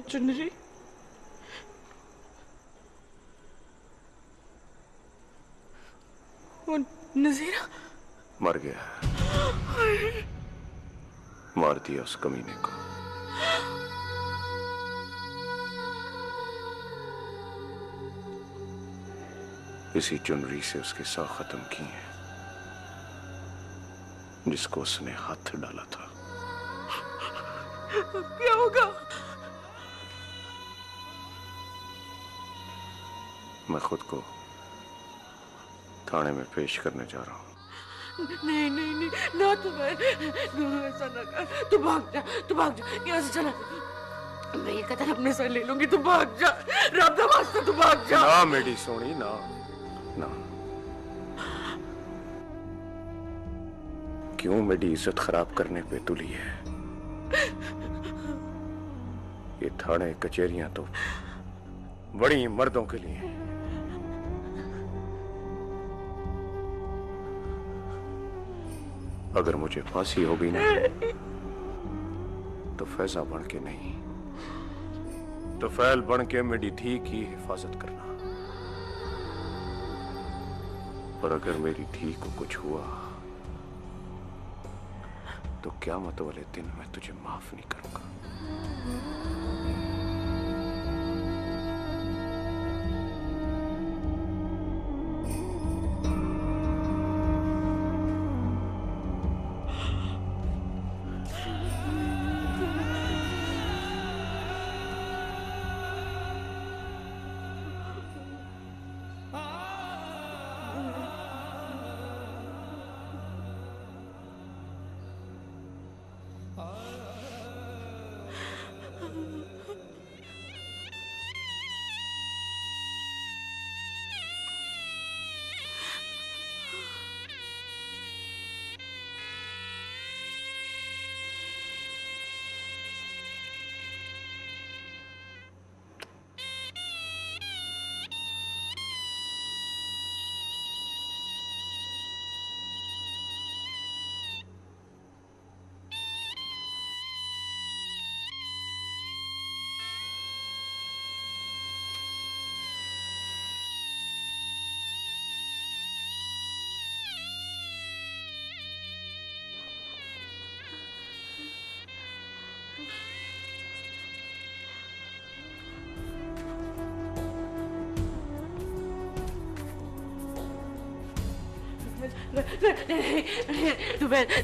चुनरी वो नजीरा मर गया है। मार दिया उस कमीने को। इसी चुनरी से उसके साथ खत्म किए हैं जिसको उसने हाथ डाला था। क्या होगा? मैं खुद को थाने में पेश करने जा रहा हूं। नहीं नहीं नहीं ना तुम्हें, ऐसा ना कर। तू भाग जा, तू भाग जा यहाँ से, चला। मैं ये कदर अपने साथ ले लूंगी, तू भाग जा। रब दा वास्ता तू भाग जा। ना मेरी सोनी, ना ना। क्यों मेरी इज्जत खराब करने पे तुली है? ये थाने कचहरियां तो बड़ी मर्दों के लिए हैं। अगर मुझे फांसी हो गई ना तो फैजा बन के नहीं, तो फैल बन के मेरी धी की हिफाजत करना। और अगर मेरी धी को कुछ हुआ तो क़यामत वाले दिन मैं तुझे माफ नहीं करूंगा।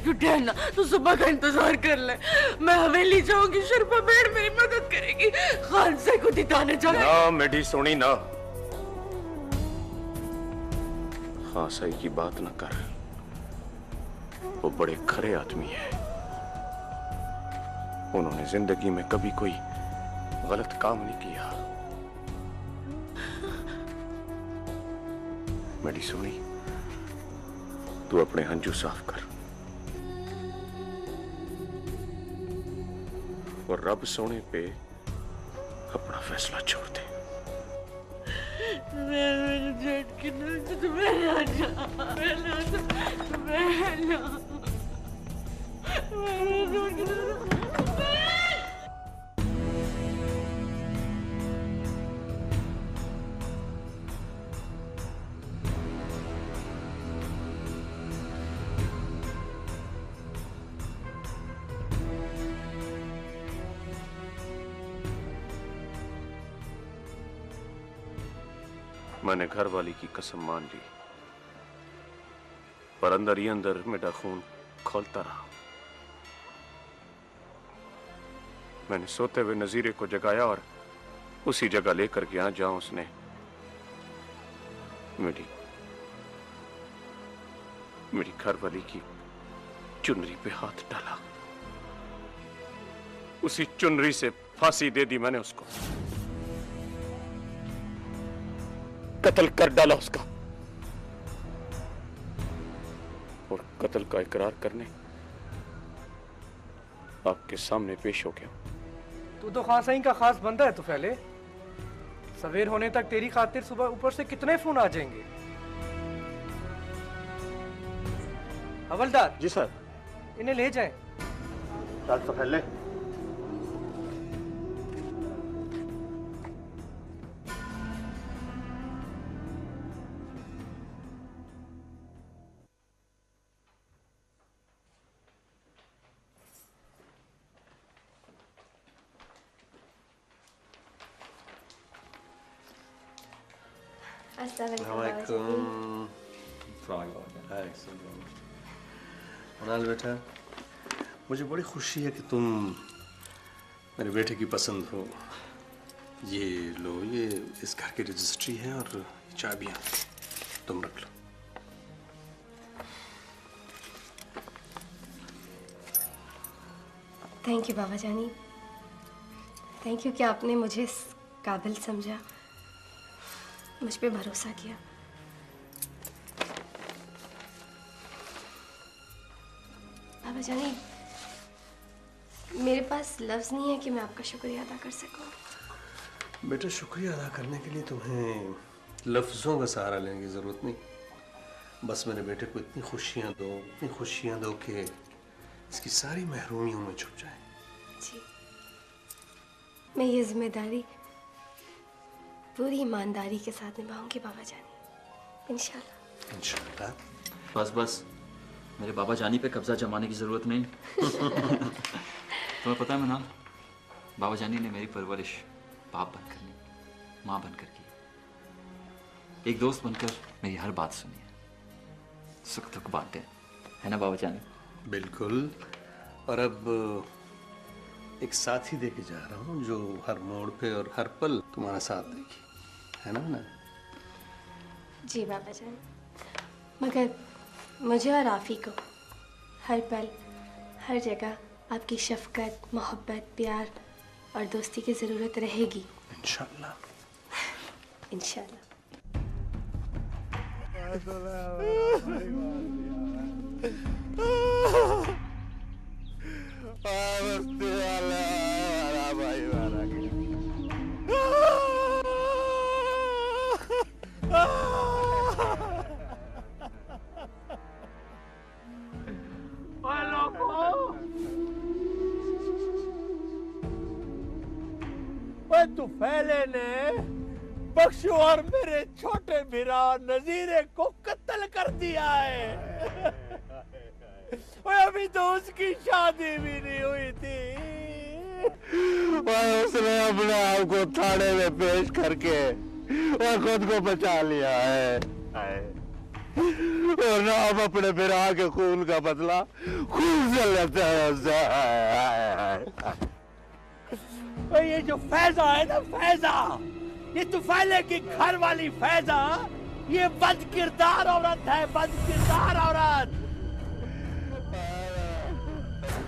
तू ठहरना, तू सुबह का इंतजार कर ले। मैं हवेली जाऊंगी, शर्फा बेड़ मेरी मदद करेगी। खान से खुद ही ताने चला। ना मेरी सोनी ना, हाँ सही की बात ना कर। वो बड़े खरे आदमी है। उन्होंने जिंदगी में कभी कोई गलत काम नहीं किया। मेरी सोनी, तू अपने हंजू साफ कर और रब सोने पे अपना फैसला छोड़ दे। मैंने घर वाली की कसम मान ली, पर अंदर ही अंदर मेरा खून खौलता रहा। मैंने सोते हुए नजीरे को जगाया और उसी जगह लेकर गया जहां उसने मेरी घर वाली की चुनरी पे हाथ डाला। उसी चुनरी से फांसी दे दी मैंने उसको, कत्ल कर डाला उसका। और कत्ल का इकरार करने आपके सामने पेश हो गया। तू तो खान साईं का खास बंदा है। तो पहले सवेर होने तक तेरी खातिर सुबह ऊपर से कितने फोन आ जाएंगे। हवलदार जी सर। इन्हें ले जाएं। डॉक्टर पहले मनाल बेटा, मुझे बड़ी खुशी है कि तुम मेरे बेटे की पसंद हो। ये लो, ये इस घर की रजिस्ट्री है और चाबियां तुम रख लो। थैंक यू बाबा जानी, थैंक यू कि आपने मुझे इस काबिल समझा, मुझ पे भरोसा किया। बाबा जानी, मेरे पास लफ्ज़ नहीं है कि मैं आपका शुक्रिया अदा कर सकूं। बेटा, शुक्रिया अदा करने के लिए तुम्हें लफ्ज़ों का सहारा लेने की ज़रूरत नहीं। बस मेरे बेटे को इतनी खुशियाँ दो कि इसकी सारी महरूमियों में छुप जाए। जी, मैं ये जिम्मेदारी पूरी ईमानदारी के साथ निभाऊंगी बाबा जानी, इंशाल्लाह। इंशाल्लाह। बस बस, मेरे बाबा जानी पे कब्जा जमाने की जरूरत नहीं। तुम्हें पता है मनाल, बाबा जानी ने मेरी परवरिश बाप बनकर नहीं, माँ बनकर की। एक दोस्त बनकर मेरी हर बात सुनी है, सुख दुख बांटे, है ना बाबा जानी? बिल्कुल। और अब एक साथी देके जा रहा हूँ जो हर मोड़ पे और हर पल तुम्हारा साथ देगी, है ना? जी बाबा जानी, मगर मुझे और आफी को हर पल हर जगह आपकी शफकत, मोहब्बत, प्यार और दोस्ती की ज़रूरत रहेगी। इंशाल्लाह। इंशाल्लाह। तुफैले ने बख्शू और मेरे छोटे भिरा नजीरे को कत्ल कर दिया है। अभी तो उसकी शादी भी नहीं हुई थी और उसने अपने आप को थाने में पेश करके और खुद को बचा लिया है। और ना अब अपने भिरा के खून का बदला खून से लेते हैं। ये जो फैजा है ना, फैजा, ये तुफैले की घर वाली फैजा, ये बद किरदार औरत है, बद किरदार औरत।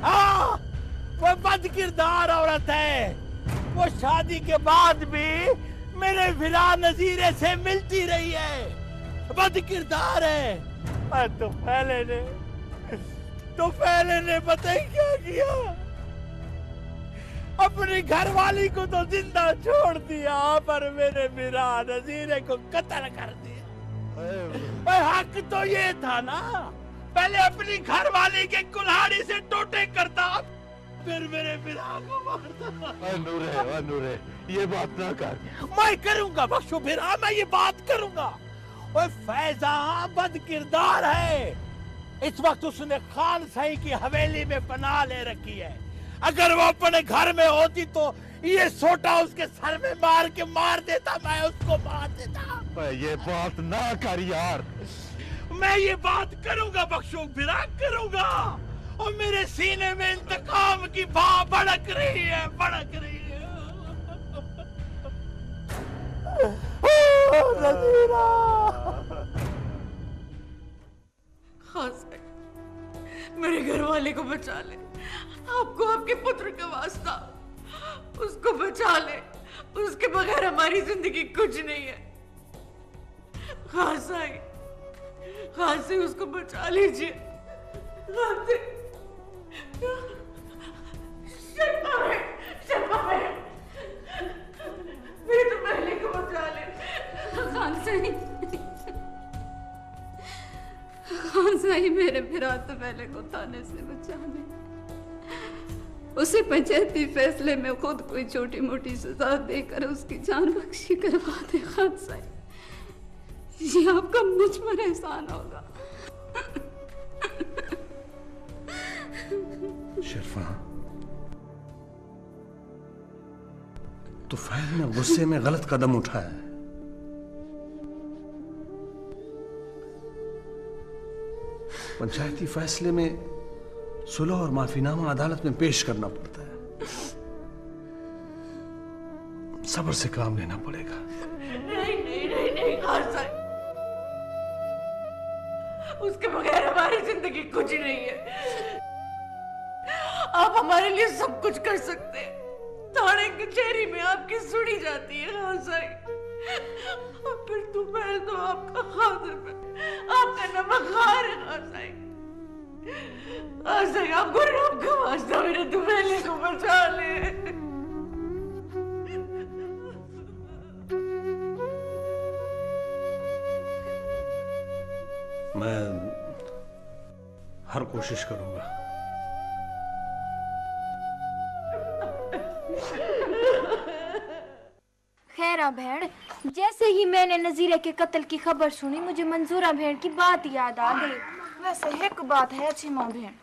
हाँ, वो बद किरदार औरत है। वो शादी के बाद भी मेरे भिरा नजीरे से मिलती रही है, बद किरदार है। तुफैले ने पता ही क्या किया, अपनी घरवाली को तो जिंदा छोड़ दिया पर मेरे भिरा नजीरे को कत्ल कर दिया। हक तो ये था ना, पहले अपनी घरवाली के कुल्हाड़ी से टोटे करता, फिर मेरे भिरा को मारता। नूरे, ये बात ना कर। मैं करूंगा बख्शू भिरा, मैं ये बात करूंगा। और फैजा बद किरदार है। इस वक्त उसने खान सही की हवेली में पनाह ले रखी है। अगर वो अपने घर में होती तो ये सोटा उसके सर में मार के मार देता, मैं उसको मार देता। ये बात ना कर यार। मैं ये बात करूंगा बख्शू भिरा, करूंगा। और मेरे सीने में इंतकाम की भाव भड़क रही है, भड़क रही है। हाँ सर, मेरे घर वाले को बचा ले, आपको आपके पुत्र का वास्ता, उसको बचा ले, उसके बगैर हमारी जिंदगी कुछ नहीं है। हाँ साईं, हाँ से उसको बचा लीजिए। हाँ से मेरे तो पहले को बचा ले। खान साई मेरे भिरा तो पहले को थाने से बचा ले, उसे पंचायती फैसले में खुद कोई छोटी मोटी सजा देकर उसकी जान बख्शी करवा दे। खान साई, ये आपका मुझ पर एहसान होगा। शिरफा, तुफैल ने गुस्से में गलत कदम उठाया है। पंचायती फैसले में सुलह और माफीनामा अदालत में पेश करना पड़ता है। सब्र से काम लेना पड़ेगा। नहीं नहीं नहीं नहीं खान साहब, उसके बगैर हमारी जिंदगी कुछ नहीं है। आप हमारे लिए सब कुछ कर सकते हैं। थाने कचहरी में आपकी सुनी जाती है खान साहब, और फिर तुम्हें तो आपका खातिर है, आपका नमकहार है खान साहब। आपको रब का वास्ता मेरे दुबेले को बचा ले। मैं हर कोशिश करूंगा। खैरा बहन, जैसे ही मैंने नजीरा के कत्ल की खबर सुनी, मुझे मंजूरा बहन की बात याद आ गई। वैसे एक बात है छिमा बहन,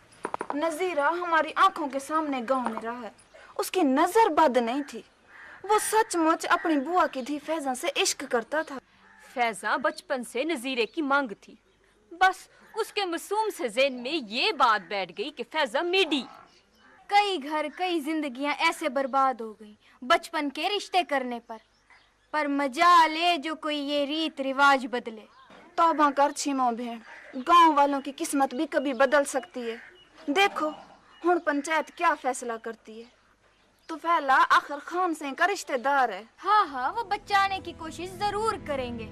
नजीरा हमारी आंखों के सामने गांव में रहा है। उसकी नजर बद नहीं थी। वो सचमुच अपनी बुआ की धी फैजा से इश्क करता था। फैजा बचपन से नजीरे की मांग थी। बस उसके मासूम से ज़हन में ये बात बैठ गई कि फैजा मेडी। कई घर, कई जिंदगियां ऐसे बर्बाद हो गई बचपन के रिश्ते करने पर मजाले जो कोई ये रीत रिवाज बदले। तौबा कर छिमा बहन, गांव वालों की किस्मत भी कभी बदल सकती है। देखो हुण पंचायत क्या फैसला करती है। तो फैला आखिर खान सिंह का रिश्तेदार है। हाँ हाँ, वो बचाने की कोशिश जरूर करेंगे।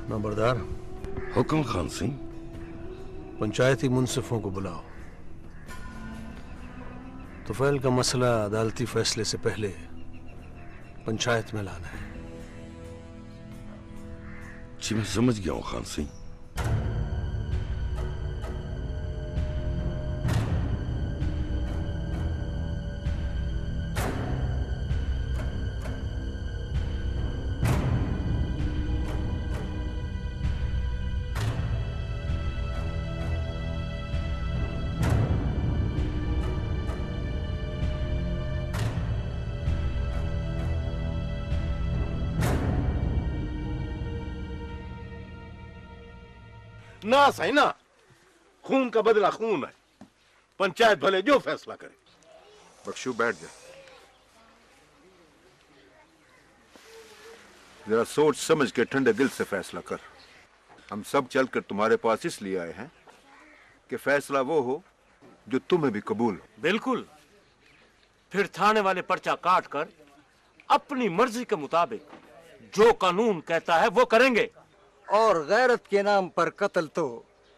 नंबरदार। हुक्म खान सिंह। पंचायती मुंसिफों को बुलाओ। तुफैल का मसला अदालती फैसले से पहले पंचायत में लाना है। जी मैं समझ गया हूं खान सिंह। ना सही ना, खून का बदला खून है। पंचायत भले जो फैसला करे। बख्शू बैठ जा। जरा सोच समझ के ठंडे दिल से फैसला कर। हम सब चलकर तुम्हारे पास इसलिए आए हैं कि फैसला वो हो जो तुम्हें भी कबूल हो। बिल्कुल। फिर थाने वाले पर्चा काट कर अपनी मर्जी के मुताबिक जो कानून कहता है वो करेंगे। और गैरत के नाम पर कत्ल तो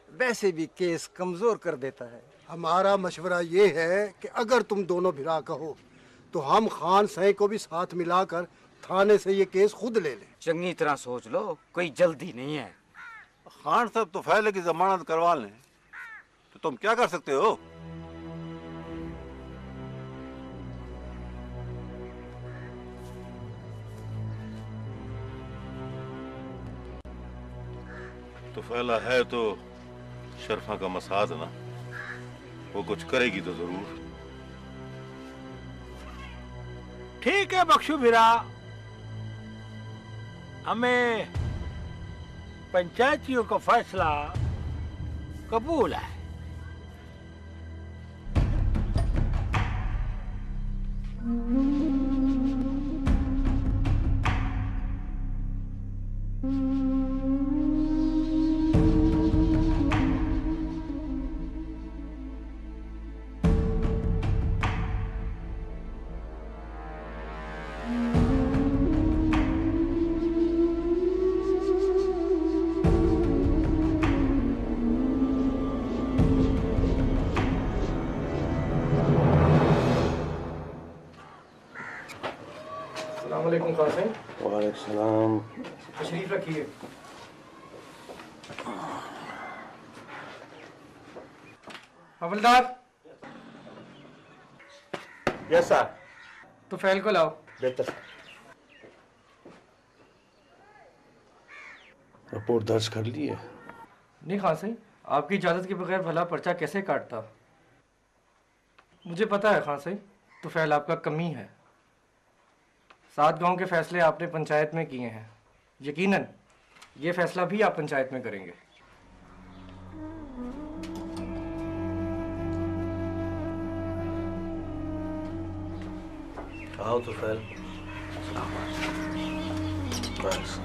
वैसे भी केस कमजोर कर देता है। हमारा मशवरा ये है कि अगर तुम दोनों भिरा कहो तो हम खान साई को भी साथ मिलाकर थाने से ये केस खुद ले लें। चंगी तरह सोच लो, कोई जल्दी नहीं है। खान साहब तो फैले की जमानत करवा लें तो तुम क्या कर सकते हो? तो फैला है तो शरफा का मसाद ना, वो कुछ करेगी तो जरूर। ठीक है बख्शू बिरा, हमें पंचायतियों का फैसला कबूल है। अस्सलामुअलैकुम खान सिंह। वालेकुम सलाम। तशरीफ रखिए। हवलदार। Yes sir. तो फैल को लाओ। बेहतर। रिपोर्ट दर्ज कर ली है? नहीं खान सिंह, आपकी इजाज़त के बगैर भला पर्चा कैसे काटता? मुझे पता है खान सिंह, तुफैल आपका कमी है। 7 गांव के फैसले आपने पंचायत में किए हैं, यकीनन ये फैसला भी आप पंचायत में करेंगे। आओ तुफैल। बस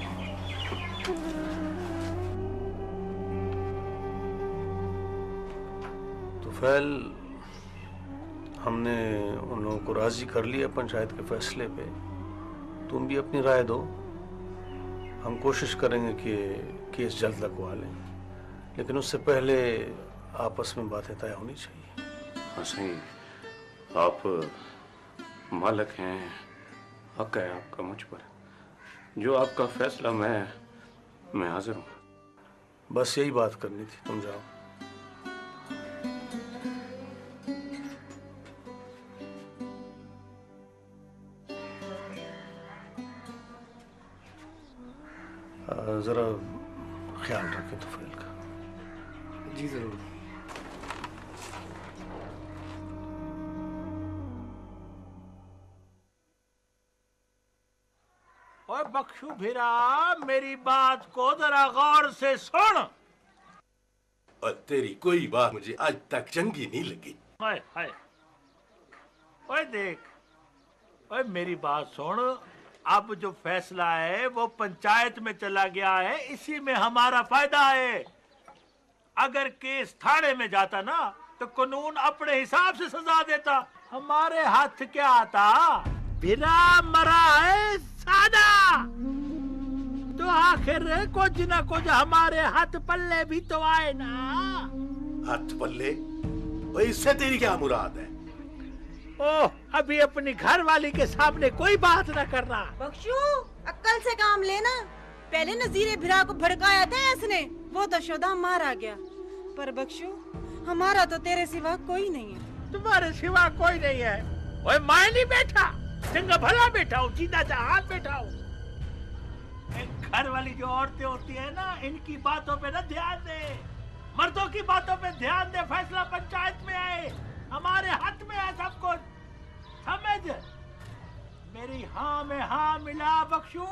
तुफैल, हमने उन लोगों को राजी कर लिया पंचायत के फैसले पे। तुम भी अपनी राय दो। हम कोशिश करेंगे कि केस जल्द लगवा लें, लेकिन उससे पहले आपस में बातें तय होनी चाहिए। हाँ सही, आप मालिक हैं, हक है आपका मुझ पर। जो आपका फैसला, मैं हाजिर हूँ। बस यही बात करनी थी, तुम जाओ। जरा ख्याल रखें तुफैल का। जी जरूर। ओए बख्शू भिरा, मेरी बात को जरा गौर से सुन। और तेरी कोई बात मुझे आज तक चंगी नहीं लगी। हाय हाय, ओए देख, ओए मेरी बात सुन। अब जो फैसला है वो पंचायत में चला गया है, इसी में हमारा फायदा है। अगर केस थाने में जाता ना तो कानून अपने हिसाब से सजा देता। हमारे हाथ क्या आता? बिना मरा है सादा। तो आखिर कुछ ना कुछ हमारे हाथ पल्ले भी तो आए ना। हाथ पल्ले? इससे तेरी क्या मुराद है? ओह, अभी अपनी घर वाली के सामने कोई बात ना करना। बख्शू, अक्ल से काम लेना। पहले नजीरे भिरा को भड़काया था इसने, वो तो शोदा मारा गया। पर बख्शू, हमारा तो तेरे सिवा कोई नहीं है। तुम्हारे सिवा कोई नहीं है? ओए मैं नहीं बैठा, चंगा भला बैठा हूँ, सीधा जहाज बैठा हूँ। घर वाली जो औरतें होती है ना, इनकी बातों पे ना ध्यान दे। मर्दों की बातों पे ध्यान दे। फैसला पंचायत में आए, हमारे हाथ में है सब कुछ, समझ? मेरी हाँ में हाँ मिला बख्शू।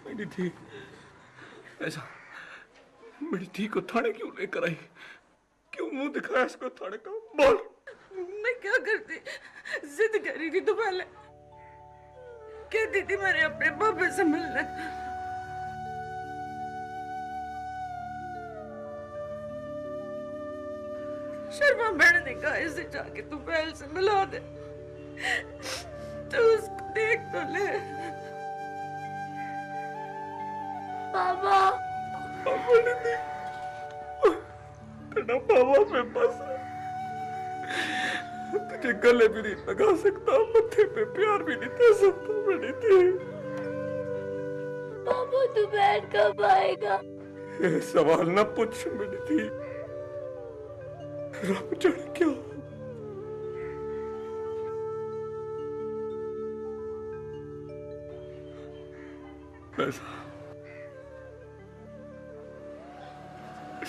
मेरी धी, ऐसा मेरी धी को थाने क्यों लेकर आई? क्यों मुंह दिखाया इसको थाने का? बोल। मैं क्या करती? जिद कर रही थी तो पहले कहती थी मैंने अपने पापा से मिलना। शर्मा मैडम ने कहा इसे जाके तू पहल से मिला दे, तो उसको देख तो ले। पापा, तेरा पापा में बस तुझे गले भी नहीं लगा सकता, मत्थे पे प्यार भी नहीं दे सकता। मेरी थी, पापा तू बैठ कब आएगा? ये सवाल ना पूछ मेरी थी। रब जाने क्या। पैसा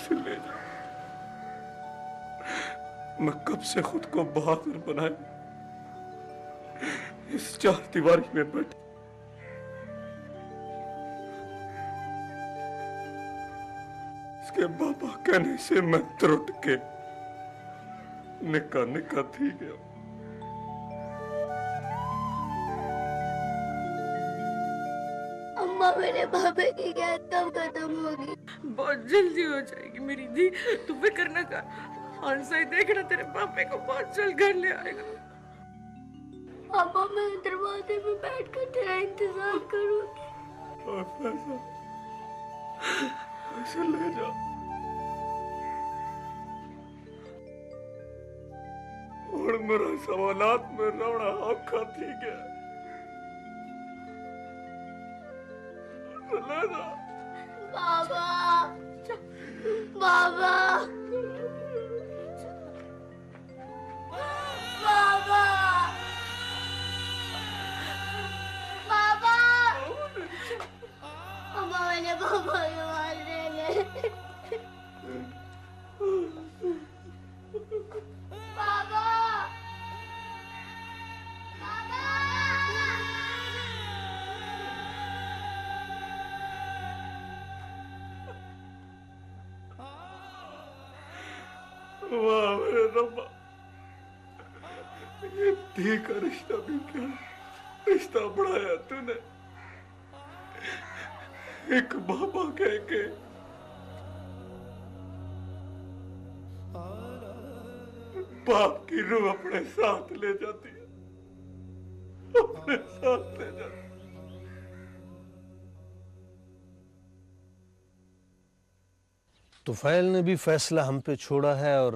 ले जा। मैं कब से खुद को बहादुर बनाए इस 4 दीवारी में बैठ। इसके बाबा कहने से मैं त्रुट के निका निका थी गया। अम्मा, मेरे पापा की कैद कब खत्म होगी? बहुत जल्दी हो जाएगी मेरी दी, तू फिक्र न कर। खान साई देखना तेरे पापे को बहुत जल्द घर ले आएगा। पापा मैं दरवाजे में बैठकर तेरा इंतजार करूंगी। ऐसा ले जा। और मेरा सवालात में रवड़ा औखा थी गया। ले जा। बाबा बाबा बाबा बाबा अम्मा मैंने पापा के मार देने। बाबा वाह मेरे रब्बा, ये धी का रिश्ता भी क्या रिश्ता बढ़ाया तूने। एक बाबा कह के बाप की रूह अपने साथ ले जाती है, अपने साथ ले जाती है। तुफैल ने भी फैसला हम पे छोड़ा है और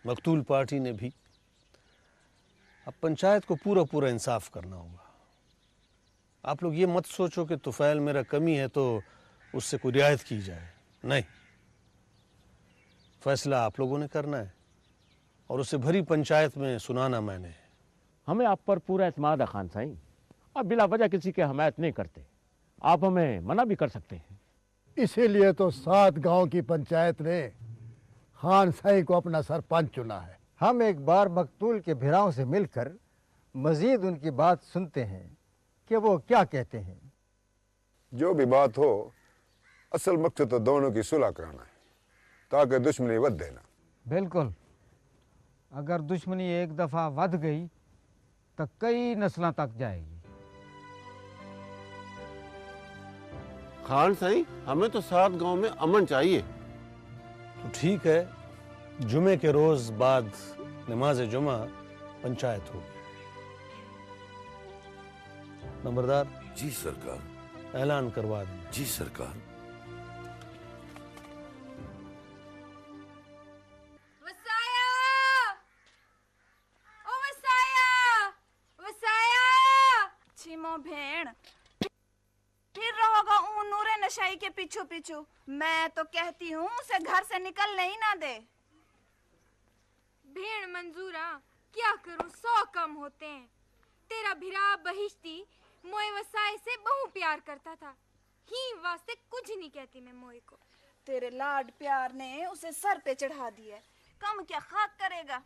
मकतूल पार्टी ने भी। अब पंचायत को पूरा पूरा इंसाफ करना होगा। आप लोग ये मत सोचो कि तुफैल मेरा कमी है तो उससे कोई रियायत की जाए, नहीं। फैसला आप लोगों ने करना है और उसे भरी पंचायत में सुनाना मैंने। हमें आप पर पूरा एतमाद है खान साईं। आप बिला वजह किसी की हमायत नहीं करते। आप हमें मना भी कर सकते हैं। इसीलिए तो 7 गांव की पंचायत ने खान साई को अपना सरपंच चुना है। हम एक बार मकतूल के भिराओं से मिलकर मजीद उनकी बात सुनते हैं कि वो क्या कहते हैं। जो भी बात हो, असल मकसद तो दोनों की सुलह कराना है ताकि दुश्मनी वध देना। बिल्कुल, अगर दुश्मनी एक दफ़ा वध गई तो कई नस्लों तक जाएगी। खान साईं, हमें तो 7 गांव में अमन चाहिए। तो ठीक है, जुमे के रोज बाद नमाज जुमा पंचायत होगी। नंबरदार। जी सरकार। ऐलान करवा दें। जी सरकार। वसाया! ओ वसाया! वसाया! छिमो भेण, फिर रहोगा नूरे नशाई के पीछू पीछू। मैं तो कहती हूँ उसे घर से निकलने ही ना दे। भेड़ मंजूरा, क्या करूं, 100 कम होते हैं। तेरा भिरा बहिश्ती मोए वसाए से बहु प्यार करता था, ही वास्ते कुछ नहीं कहती मैं मोए को। तेरे लाड प्यार ने उसे सर पे चढ़ा दिया, कम क्या खाक करेगा।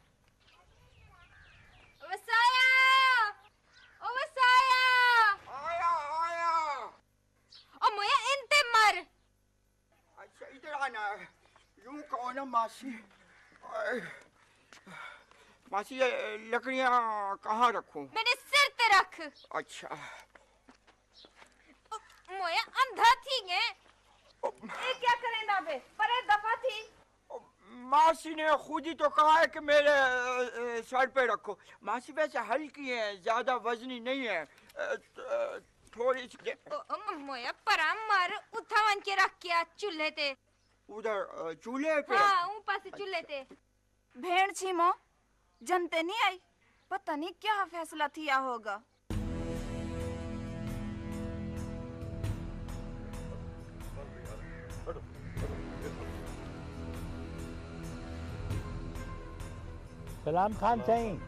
वसाया! ओ वसाया! आया आया। ओ मोया इनते मर। अच्छा इधर आना। यूं कहो ना मासी। मासी ये लकड़ियाँ कहाँ रखूं? मैंने सिर ते रख। अच्छा। मोया अंधा थी गे। ये क्या करेंदा बे? पर एक दफा थी। मासी ने खुद ही तो कहा है कि मेरे सर पे रखो। मासी वैसे हल्की है, ज्यादा वजनी नहीं है, थोड़ी सी। मोया परा मर उठावन के रख के चूल्हे ते। उधर चूल्हे पे? हाँ, ऊपर से चूल्हे ते। भेड़ छिमो, जनते नहीं आई, पता नहीं क्या फैसला थिया होगा। सलाम खान साईं।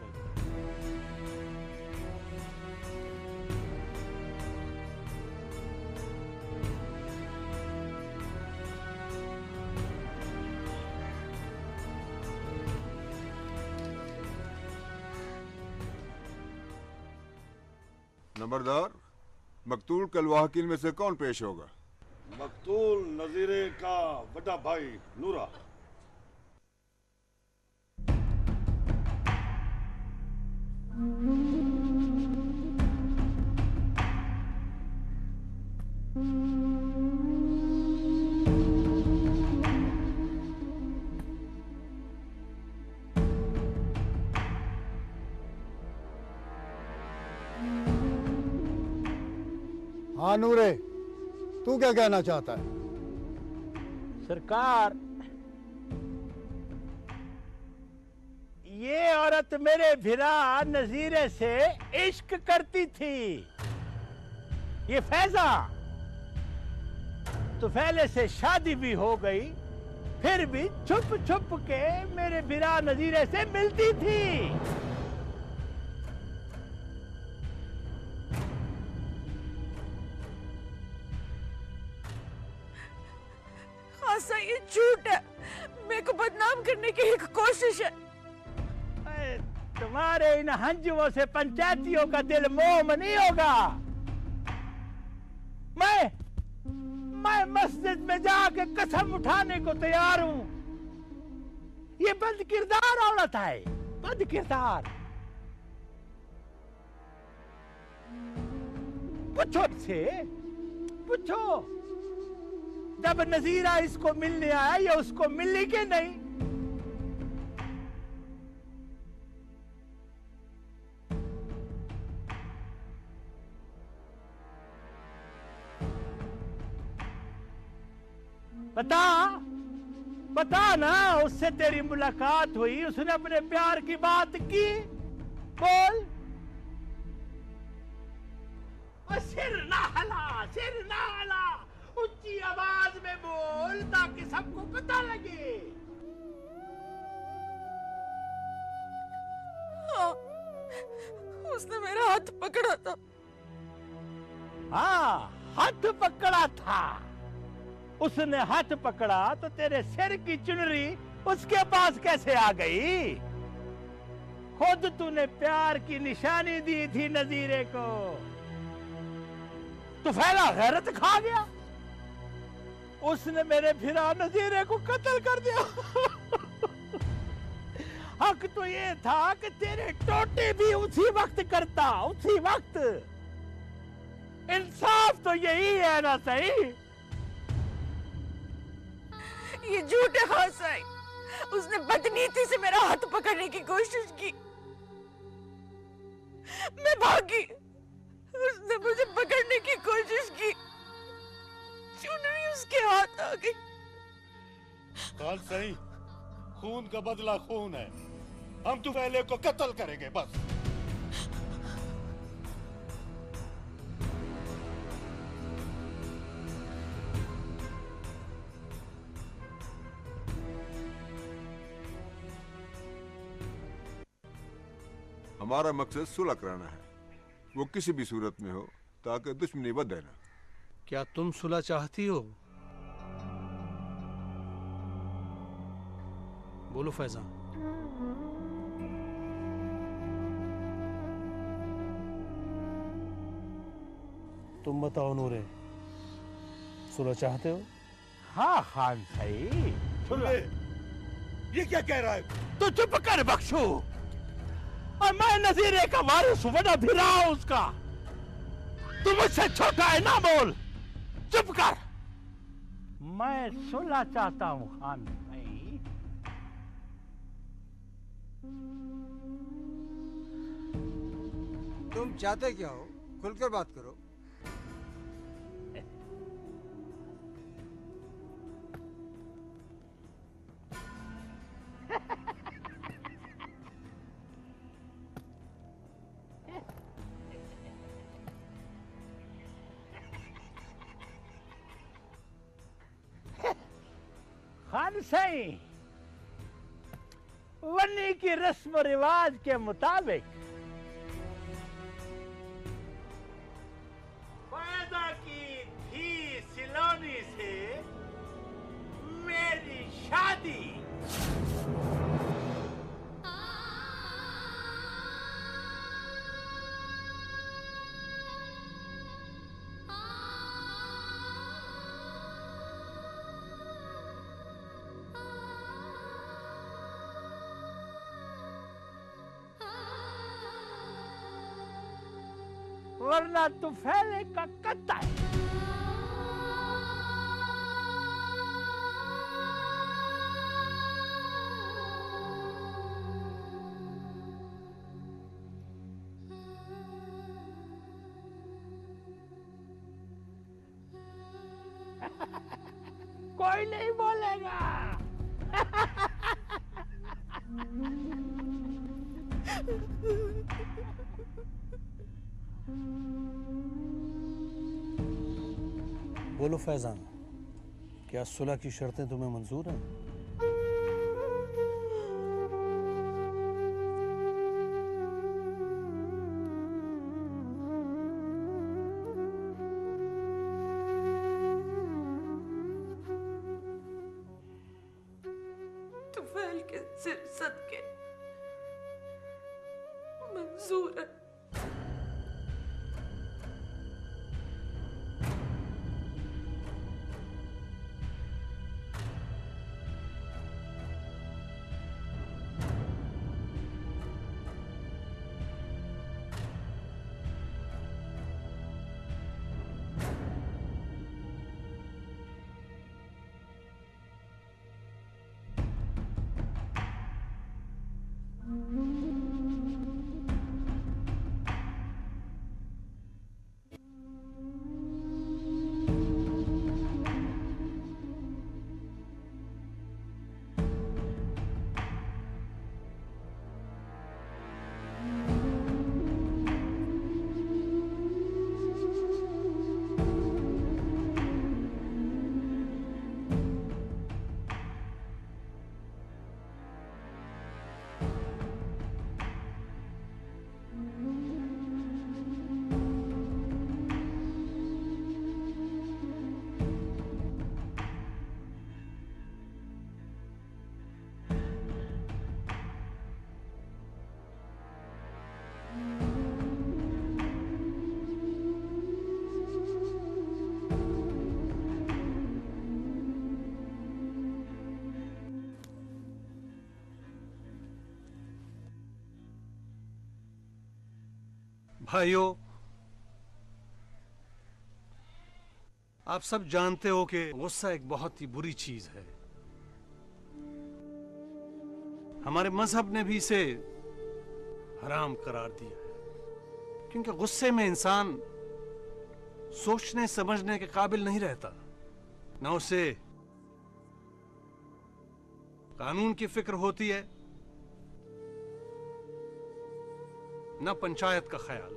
नंबरदार, मकतूल कल वाकिल में से कौन पेश होगा? मकतूल नजीरे का बड़ा भाई नूरा। हाँ नूरे, तू क्या कहना चाहता है? सरकार, ये औरत मेरे भिरा नजीरे से इश्क करती थी। ये फैजा तो पहले से शादी भी हो गई, फिर भी छुप छुप के मेरे भिरा नजीरे से मिलती थी। हाँ सर, ये झूठ है। मेरे को बदनाम करने की एक कोशिश है। तुम्हारे इन हंजुओं से पंचायतियों का दिल मोम नहीं होगा। मैं मस्जिद में जाके कसम उठाने को तैयार हूं। ये बद किरदार औरत है, बद किरदार। पूछो से, पूछो जब नजीरा इसको मिलने आया या उसको मिली के नहीं। बता ना, उससे तेरी मुलाकात हुई, उसने अपने प्यार की बात की, बोल। सिर ना हिला, ऊंची आवाज में बोल ताकि सबको पता लगे। हाँ, उसने मेरा हाथ पकड़ा था। हाँ, हाथ पकड़ा था। उसने हाथ पकड़ा तो तेरे सिर की चुनरी उसके पास कैसे आ गई? खुद तूने प्यार की निशानी दी थी नजीरे को, तो फैला गैरत खा गया। उसने मेरे फिरा नजीरे को कत्ल कर दिया। हक तो ये था कि तेरे टोटे भी उसी वक्त करता, उसी वक्त। इंसाफ तो यही है ना सही? ये झूठ है हाँ साई। उसने बदनीति से मेरा हाथ पकड़ने की कोशिश की। मैं भागी, उसने मुझे पकड़ने की कोशिश की, चुनरी उसके हाथ आ गई। कौन सही? खून का बदला खून है। हम तुफैले को कत्ल करेंगे बस। हमारा मकसद सुलह कराना है, वो किसी भी सूरत में हो, ताकि दुश्मनी बढ़े ना। क्या तुम सुलह चाहती हो? बोलो फैजा। तुम बताओ नूरे, सुलह चाहते हो? हाँ खान सही। सुन ले, ये क्या कह रहा है? तो चुप कर बख्शू। और मैं नजीरे का वारिस हूं, बड़ा भिरा उसका। तू मुझसे छोटा है ना, बोल। चुप कर। मैं सुलह चाहता हूं खान भाई। तुम चाहते क्या हो? खुलकर बात करो। खान सही, वन्नी की रस्म रिवाज के मुताबिक फैजा की धी सिलोनी से मेरी शादी। वरना तू फैले का कत्ता है। कोई नहीं बोलेगा। बोलो फैजान, क्या सुलह की शर्तें तुम्हें मंजूर हैं? तुफैल के सिर सदके मंजूर है। भाइयों, आप सब जानते हो कि गुस्सा एक बहुत ही बुरी चीज है। हमारे मजहब ने भी इसे हराम करार दिया है, क्योंकि गुस्से में इंसान सोचने समझने के काबिल नहीं रहता, न उसे कानून की फिक्र होती है, न पंचायत का ख्याल,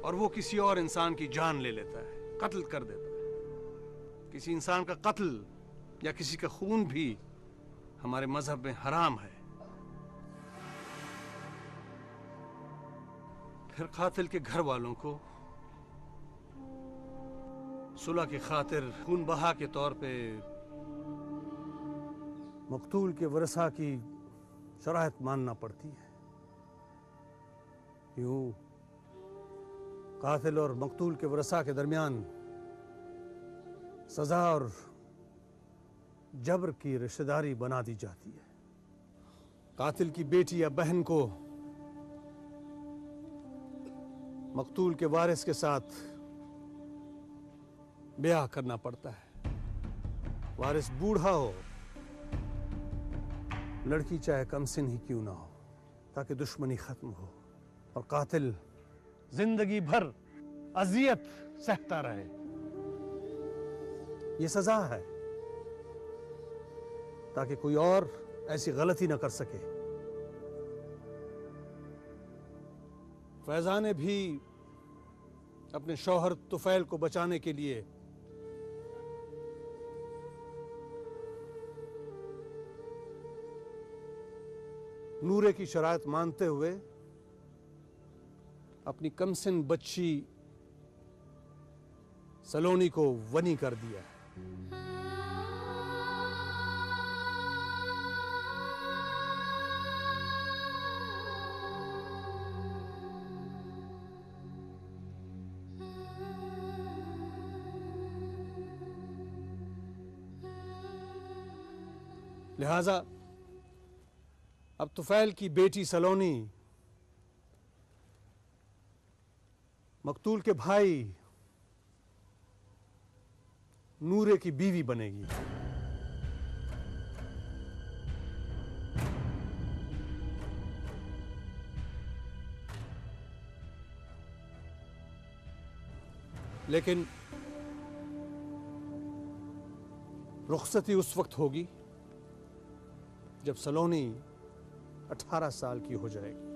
और वो किसी और इंसान की जान ले लेता है, कत्ल कर देता है। किसी इंसान का कत्ल या किसी का खून भी हमारे मजहब में हराम है। फिर कातिल के घर वालों को सुलह की खातिर खून बहा के तौर पे मकतूल के वरसा की शराइत मानना पड़ती है। यूं कातिल और मकतूल के वरसा के दरमियान सजा और जबर की रिश्तेदारी बना दी जाती है। कातिल की बेटी या बहन को मकतूल के वारिस के साथ ब्याह करना पड़ता है। वारिस बूढ़ा हो, लड़की चाहे कमसिन ही क्यों ना हो, ताकि दुश्मनी खत्म हो और कातिल जिंदगी भर अजियत सहता रहे। ये सजा है ताकि कोई और ऐसी गलती ना कर सके। फैजा ने भी अपने शौहर तुफैल को बचाने के लिए नूरे की शराइत मानते हुए अपनी कमसिन बच्ची सलोनी को वनी कर दिया है। लिहाजा अब तुफैल की बेटी सलोनी मकतूल के भाई नूरे की बीवी बनेगी। लेकिन रुखसती उस वक्त होगी जब सलोनी 18 साल की हो जाएगी।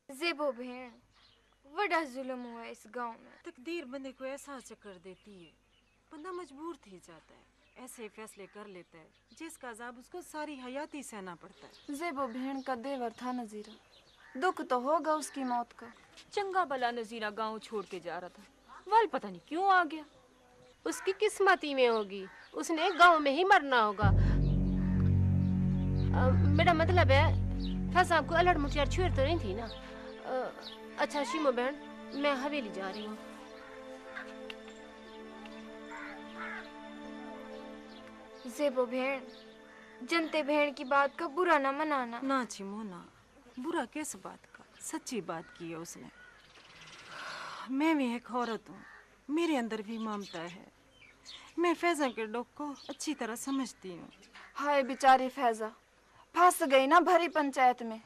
जेबो भेण, बड़ा जुल्म हुआ इस गांव में। तकदीर बंदे को ऐसा चक्कर देती है, बंदा मजबूर थी जाता है, ऐसे फैसले कर लेता है जिसका अजाब उसको सारी हयाती सहना पड़ता है। जेबो भेण का देवर था नजीरा, दुख तो होगा उसकी मौत का। चंगा भला नजीरा गांव छोड़ के जा रहा था, वाल पता नहीं क्यों आ गया। उसकी किस्मती में होगी, उसने गांव में ही मरना होगा। मेरा मतलब है था साहब को अलड़ मुठियार छुड़ तो नहीं थी ना। अच्छा शीमो बहन, मैं हवेली जा रही हूँ। जेबो भेण, जनते भेण की बात का बुरा ना मनाना। ना चिमो ना, बुरा किस बात का, सच्ची बात की है उसने। मैं भी एक औरत हूँ, मेरे अंदर भी ममता है। मैं फैजा के दुख को अच्छी तरह समझती हूँ। हाय बेचारी फैजा, फंस गई ना भरी पंचायत में।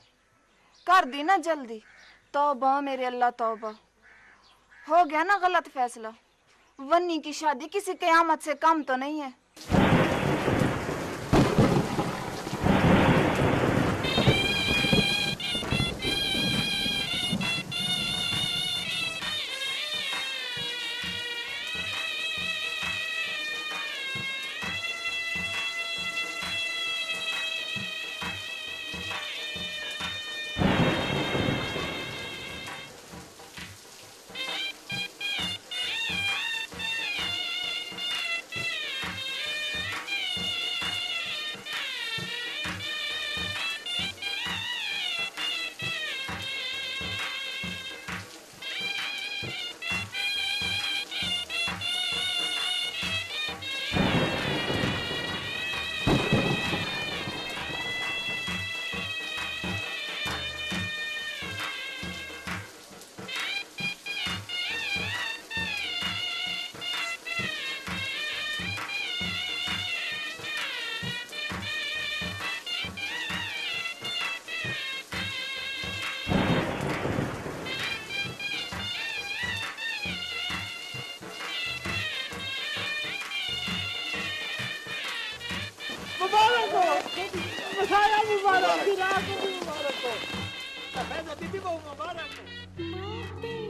कर दी ना जल्दी, तौबा मेरे अल्लाह तौबा। हो गया ना गलत फैसला। वन्नी की शादी किसी कयामत से कम तो नहीं है। मुबारक, फिराक को भी मुबारक हो, फैजा बीबी को मुबारक हो।